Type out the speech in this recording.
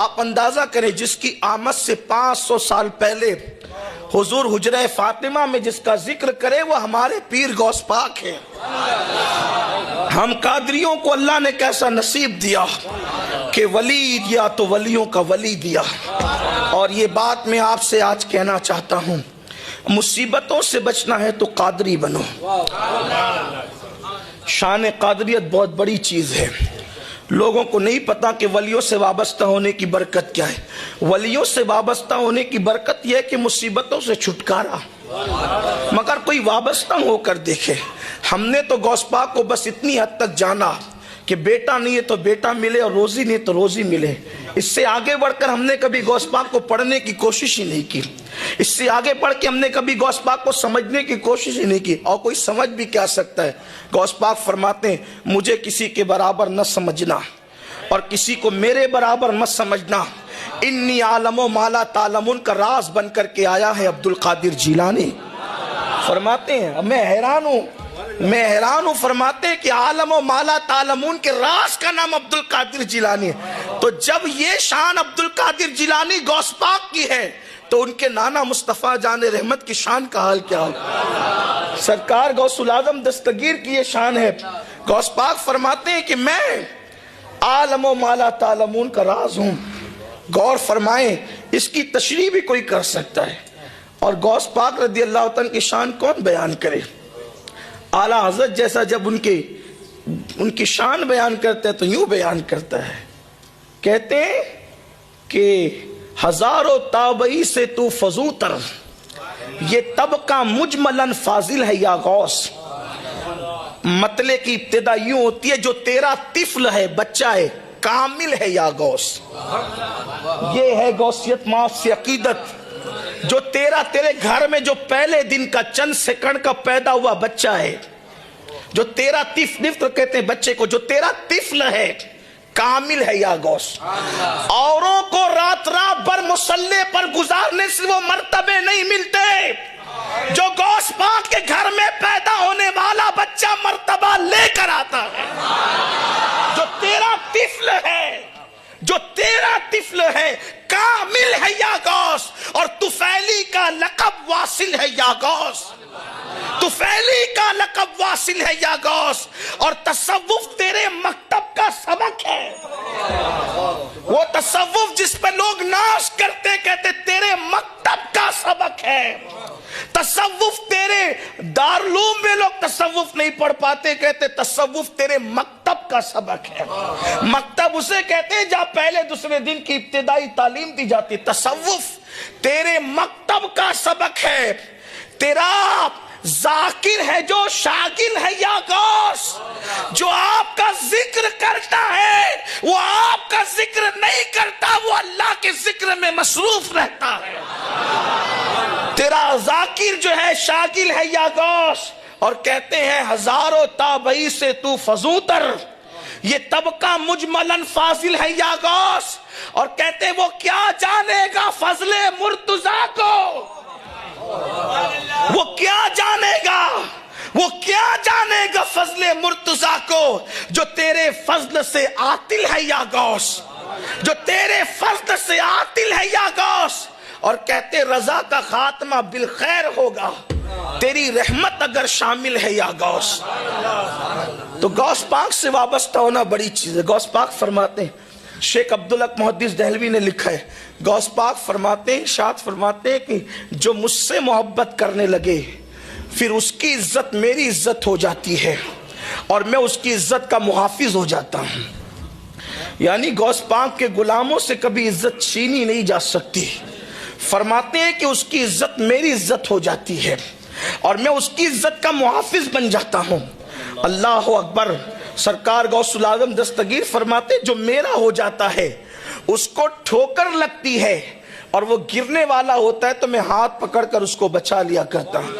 آپ اندازہ کریں جس کی آمد سے 500 سال پہلے حضور حجرہ فاطمہ میں جس کا ذکر کرے وہ ہمارے پیر غوث پاک ہیں۔ ہم قادریوں کو اللہ نے کیسا نصیب دیا کہ ولی دیا تو ولیوں کا ولی دیا۔ اور یہ بات میں آپ سے آج کہنا چاہتا ہوں، مصیبتوں سے بچنا ہے تو قادری بنو۔ شان قادریت بہت بڑی چیز ہے۔ لوگوں کو نہیں پتا کہ ولیوں سے وابستہ ہونے کی برکت کیا ہے۔ ولیوں سے وابستہ ہونے کی برکت یہ ہے کہ مصیبتوں سے چھٹکارا، مگر کوئی وابستہ ہو کر دیکھے۔ ہم نے تو غوث پاک کو بس اتنی حد تک جانا کہ بیٹا نہیں ہے تو بیٹا ملے اور روزی نہیں تو روزی ملے۔ اس سے آگے بڑھ کر ہم نے کبھی غوث پاک کو پڑھنے کی کوشش ہی نہیں کی۔ اس سے آگے بڑھ کے ہم نے کبھی غوث پاک کو سمجھنے کی کوشش ہی نہیں کی۔ اور کوئی سمجھ بھی کیا سکتا ہے؟ غوث پاک فرماتے ہیں مجھے کسی کے برابر نہ سمجھنا اور کسی کو میرے برابر مت سمجھنا۔ انی عالم و مالا تعلمون کا راز بن کر کے آیا ہے عبد القادر جیلانی۔ فرماتے ہیں میں حیران ہوں فرماتے ہیں کہ عالم و مالا تعلمون کے راز کا نام عبد القادر جیلانی ہے۔ تو جب یہ شان عبد القادر جیلانی غوث پاک کی ہے تو ان کے نانا مصطفیٰ جان رحمت کی شان کا حال کیا ہو؟ سرکار غوث العظم دستگیر کی یہ شان ہے۔ غوث پاک فرماتے ہیں کہ میں عالم و مالا تعلمون کا راز ہوں۔ غور فرمائیں، اس کی تشریح بھی کوئی کر سکتا ہے۔ اور غوث پاک رضی اللہ تعالیٰ کی شان کون بیان کرے؟ اعلیٰ حضرت جیسا جب ان کی شان بیان کرتے ہیں تو یوں بیان کرتا ہے، کہتے ہیں کہ ہزاروں تابعی سے تو فضوتر، یہ طبقہ مجملاً فاضل ہے یا غوث۔ مطلع کی ابتدا یوں ہوتی ہے جو تیرا طفل ہے، بچہ ہے، کامل ہے یا غوث۔ یہ ہے غوثیت معاف سے عقیدت۔ جو تیرے گھر میں جو پہلے دن کا چند سیکنڈ کا پیدا ہوا بچہ ہے، جو تیرا طفل کہتے ہیں بچے کو، جو تیرا طفل ہے کامل ہے یا غوث۔ اوروں کو رات بھر مصلی پر گزارنے سے وہ مرتبے نہیں ملتے جو غوث پاک کے گھر میں پیدا ہونے والا بچہ مرتبہ لے کر آتا ہے۔ جو تیرا طفل ہے کامل ہے یا غوث، اور طفیلی کا لقب واصل ہے یا غوث۔ طفیلی کا لقب واصل ہے یا غوث، اور تصوف تیرے مکتب کا سبق ہے۔ وہ تصوف جس پہ لوگ ناز کرتے کہتے تیرے مکتب کا سبق ہے۔ تصوف تیرے دارالعلوم میں لوگ تصوف نہیں پڑھ پاتے کہتے تصوف تیرے مکتب کا سبق ہے۔ مکتب اسے کہتے ہیں جہاں پہلے دوسرے دن کی ابتدائی تعلیم دی جاتی۔ تصوف تیرے مکتب کا سبق ہے۔ تیرا ذاکر ہے جو شاغل ہے یا غوث، جو آپ کا ذکر کرتا ہے وہ آپ کا ذکر نہیں کرتا، وہ اللہ کے ذکر میں مصروف رہتا ہے۔ تیرا ذاکر جو ہے شاغل ہے یا غوث، اور کہتے ہیں ہزاروں تابعی سے تو فضوتر، یہ طبقہ مجملاً فاضل ہے یا غوث، اور کہتے ہیں وہ کیا جانے گا فضل مرتضیٰ کو، وہ کیا جانے گا فضل مرتضیٰ کو، جو تیرے فضل سے عاطل ہے یا غوث، جو تیرے فضل سے عاطل ہے یا غوث، اور کہتے رضا کا خاتمہ بالخیر ہوگا تیری رحمت اگر شامل ہے یا غوث۔ تو غوث پاک سے وابستہ ہونا بڑی چیز ہے۔ غوث پاک فرماتے ہیں، شیخ عبدالحق محدث دہلوی نے لکھا ہے، غوث پاک فرماتے ہیں، ارشاد فرماتے ہیں کہ جو مجھ سے محبت کرنے لگے پھر اس کی عزت میری عزت ہو جاتی ہے اور میں اس کی عزت کا محافظ ہو جاتا ہوں۔ یعنی غوث پاک کے غلاموں سے کبھی عزت چھینی نہیں جا سکتی۔ فرماتے ہیں کہ اس کی عزت میری عزت ہو جاتی ہے اور میں اس کی عزت کا محافظ بن جاتا ہوں۔ اللہ اکبر۔ سرکار غوث العظم دستگیر فرماتے جو میرا ہو جاتا ہے اس کو ٹھوکر لگتی ہے اور وہ گرنے والا ہوتا ہے تو میں ہاتھ پکڑ کر اس کو بچا لیا کرتا ہوں۔